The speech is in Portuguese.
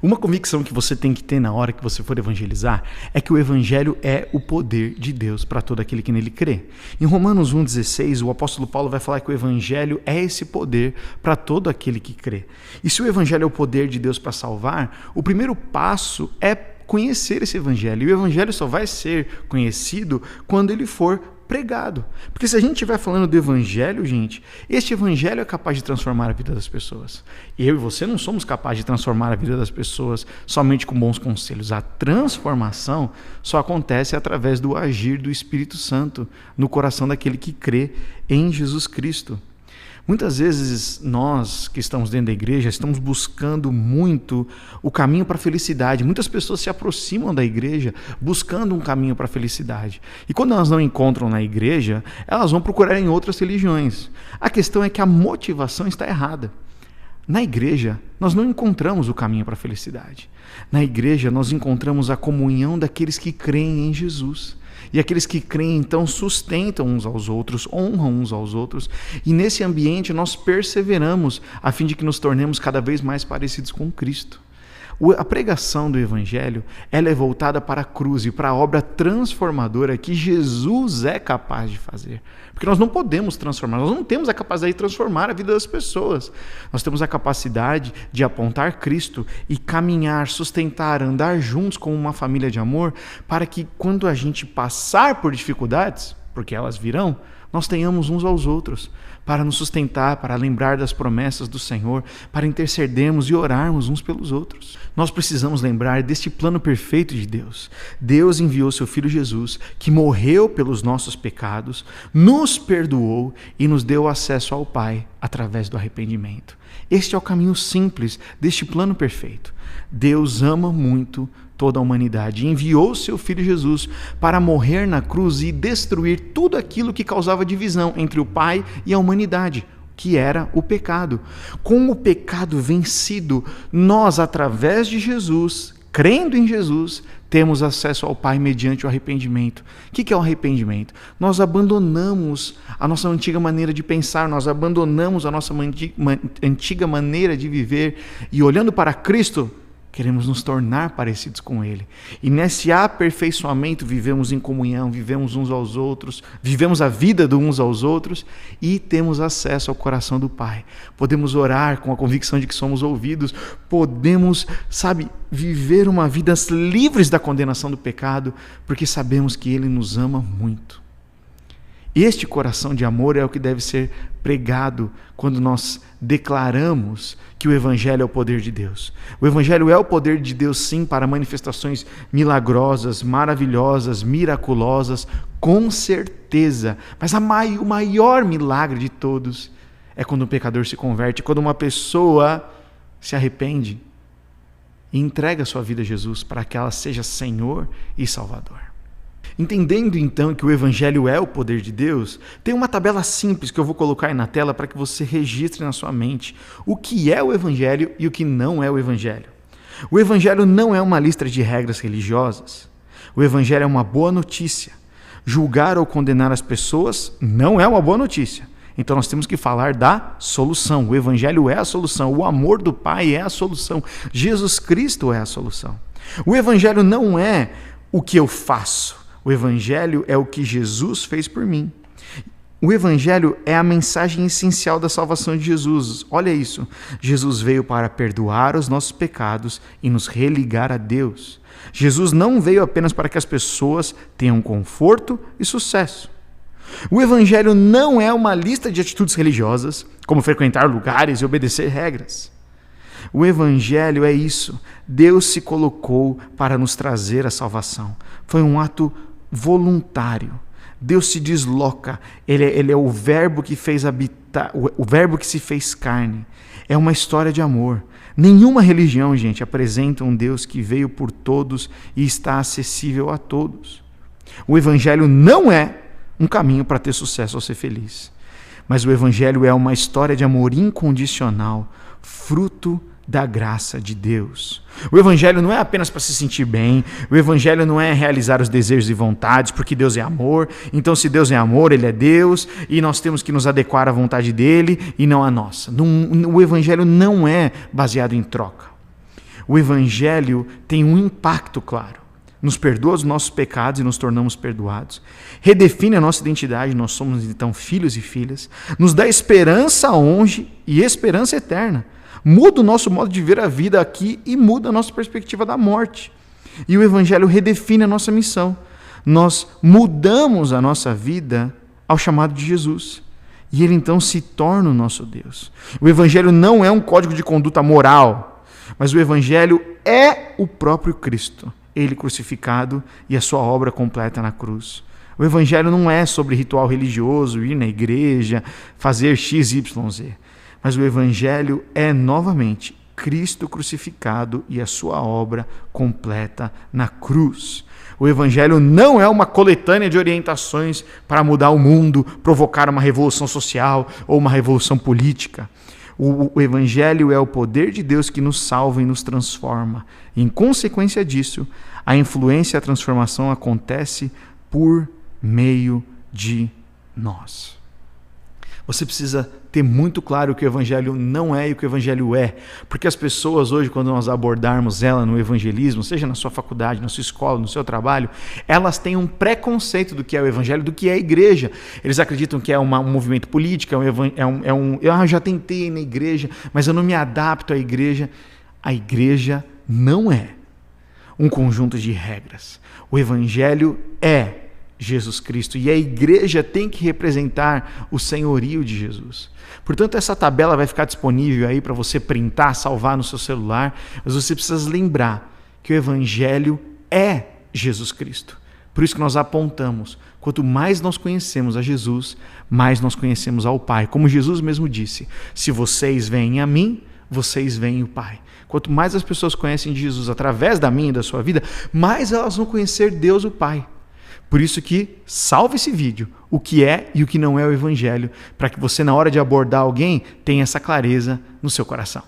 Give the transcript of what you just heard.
Uma convicção que você tem que ter na hora que você for evangelizar é que o evangelho é o poder de Deus para todo aquele que nele crê. Em Romanos 1,16, o apóstolo Paulo vai falar que o evangelho é esse poder para todo aquele que crê. E se o evangelho é o poder de Deus para salvar, o primeiro passo é conhecer esse evangelho. E o evangelho só vai ser conhecido quando ele for pregado. Porque se a gente estiver falando do evangelho, gente, este evangelho é capaz de transformar a vida das pessoas. Eu e você não somos capazes de transformar a vida das pessoas somente com bons conselhos. A transformação só acontece através do agir do Espírito Santo no coração daquele que crê em Jesus Cristo. Muitas vezes nós que estamos dentro da igreja estamos buscando muito o caminho para a felicidade. Muitas pessoas se aproximam da igreja buscando um caminho para a felicidade. E quando elas não encontram na igreja, elas vão procurar em outras religiões. A questão é que a motivação está errada. Na igreja, nós não encontramos o caminho para a felicidade. Na igreja, nós encontramos a comunhão daqueles que creem em Jesus. E aqueles que creem, então, sustentam uns aos outros, honram uns aos outros. E nesse ambiente nós perseveramos a fim de que nos tornemos cada vez mais parecidos com Cristo. A pregação do Evangelho, ela é voltada para a cruz e para a obra transformadora que Jesus é capaz de fazer. Porque nós não podemos transformar, nós não temos a capacidade de transformar a vida das pessoas. Nós temos a capacidade de apontar Cristo e caminhar, sustentar, andar juntos como uma família de amor, para que quando a gente passar por dificuldades, porque elas virão, nós tenhamos uns aos outros, para nos sustentar, para lembrar das promessas do Senhor, para intercedermos e orarmos uns pelos outros. Nós precisamos lembrar deste plano perfeito de Deus. Deus enviou seu Filho Jesus, que morreu pelos nossos pecados, nos perdoou e nos deu acesso ao Pai através do arrependimento. Este é o caminho simples deste plano perfeito. Deus ama muito toda a humanidade e enviou seu Filho Jesus para morrer na cruz e destruir tudo aquilo que causava divisão entre o Pai e a humanidade, que era o pecado. Com o pecado vencido, nós, através de Jesus, crendo em Jesus, temos acesso ao Pai mediante o arrependimento. O que é o arrependimento? Nós abandonamos a nossa antiga maneira de pensar, nós abandonamos a nossa antiga maneira de viver e, olhando para Cristo, queremos nos tornar parecidos com Ele. E nesse aperfeiçoamento vivemos em comunhão, vivemos uns aos outros, vivemos a vida de uns aos outros e temos acesso ao coração do Pai. Podemos orar com a convicção de que somos ouvidos, podemos, viver uma vida livres da condenação do pecado, porque sabemos que Ele nos ama muito. Este coração de amor é o que deve ser pregado quando nós declaramos que o Evangelho é o poder de Deus. O Evangelho é o poder de Deus, sim, para manifestações milagrosas, maravilhosas, miraculosas, com certeza. Mas o maior milagre de todos é quando um pecador se converte, quando uma pessoa se arrepende e entrega sua vida a Jesus para que ela seja Senhor e Salvador. Entendendo então que o Evangelho é o poder de Deus, tem uma tabela simples que eu vou colocar aí na tela para que você registre na sua mente o que é o Evangelho e o que não é o Evangelho. O Evangelho não é uma lista de regras religiosas. O Evangelho é uma boa notícia. Julgar ou condenar as pessoas não é uma boa notícia. Então nós temos que falar da solução. O Evangelho é a solução. O amor do Pai é a solução. Jesus Cristo é a solução. O Evangelho não é o que eu faço. O Evangelho é o que Jesus fez por mim. O Evangelho é a mensagem essencial da salvação de Jesus. Olha isso. Jesus veio para perdoar os nossos pecados e nos religar a Deus. Jesus não veio apenas para que as pessoas tenham conforto e sucesso. O Evangelho não é uma lista de atitudes religiosas, como frequentar lugares e obedecer regras. O Evangelho é isso. Deus se colocou para nos trazer a salvação. Foi um ato voluntário. Deus se desloca. Ele é o verbo que fez habitar, o verbo que se fez carne. É uma história de amor. Nenhuma religião, gente, apresenta um Deus que veio por todos e está acessível a todos. O Evangelho não é um caminho para ter sucesso ou ser feliz. Mas o Evangelho é uma história de amor incondicional, fruto da graça de Deus. O Evangelho não é apenas para se sentir bem, o Evangelho não é realizar os desejos e vontades, porque Deus é amor, então se Deus é amor, Ele é Deus, e nós temos que nos adequar à vontade dEle e não à nossa. O Evangelho não é baseado em troca. O Evangelho tem um impacto claro. Nos perdoa os nossos pecados e nos tornamos perdoados. Redefine a nossa identidade, nós somos então filhos e filhas. Nos dá esperança onde e esperança eterna. Muda o nosso modo de ver a vida aqui e muda a nossa perspectiva da morte. E o Evangelho redefine a nossa missão. Nós mudamos a nossa vida ao chamado de Jesus. E ele então se torna o nosso Deus. O Evangelho não é um código de conduta moral, mas o Evangelho é o próprio Cristo. Ele crucificado e a sua obra completa na cruz. O Evangelho não é sobre ritual religioso, ir na igreja, fazer X, Y, Z. Mas o Evangelho é, novamente, Cristo crucificado e a sua obra completa na cruz. O Evangelho não é uma coletânea de orientações para mudar o mundo, provocar uma revolução social ou uma revolução política. O Evangelho é o poder de Deus que nos salva e nos transforma. Em consequência disso, a influência e a transformação acontece por meio de nós. Você precisa ter muito claro o que o Evangelho não é e o que o Evangelho é. Porque as pessoas hoje, quando nós abordarmos ela no evangelismo, seja na sua faculdade, na sua escola, no seu trabalho, elas têm um preconceito do que é o Evangelho, do que é a igreja. Eles acreditam que é um movimento político, eu já tentei ir na igreja, mas eu não me adapto à igreja. A igreja não é um conjunto de regras. O Evangelho é Jesus Cristo, e a igreja tem que representar o senhorio de Jesus. Portanto, essa tabela vai ficar disponível aí para você printar, salvar no seu celular, mas você precisa lembrar que o Evangelho é Jesus Cristo. Por isso que nós apontamos, quanto mais nós conhecemos a Jesus, mais nós conhecemos ao Pai. Como Jesus mesmo disse, se vocês veem a mim, vocês veem o Pai. Quanto mais as pessoas conhecem de Jesus através da minha e da sua vida, mais elas vão conhecer Deus o Pai. Por isso que salve esse vídeo, o que é e o que não é o Evangelho, para que você, na hora de abordar alguém, tenha essa clareza no seu coração.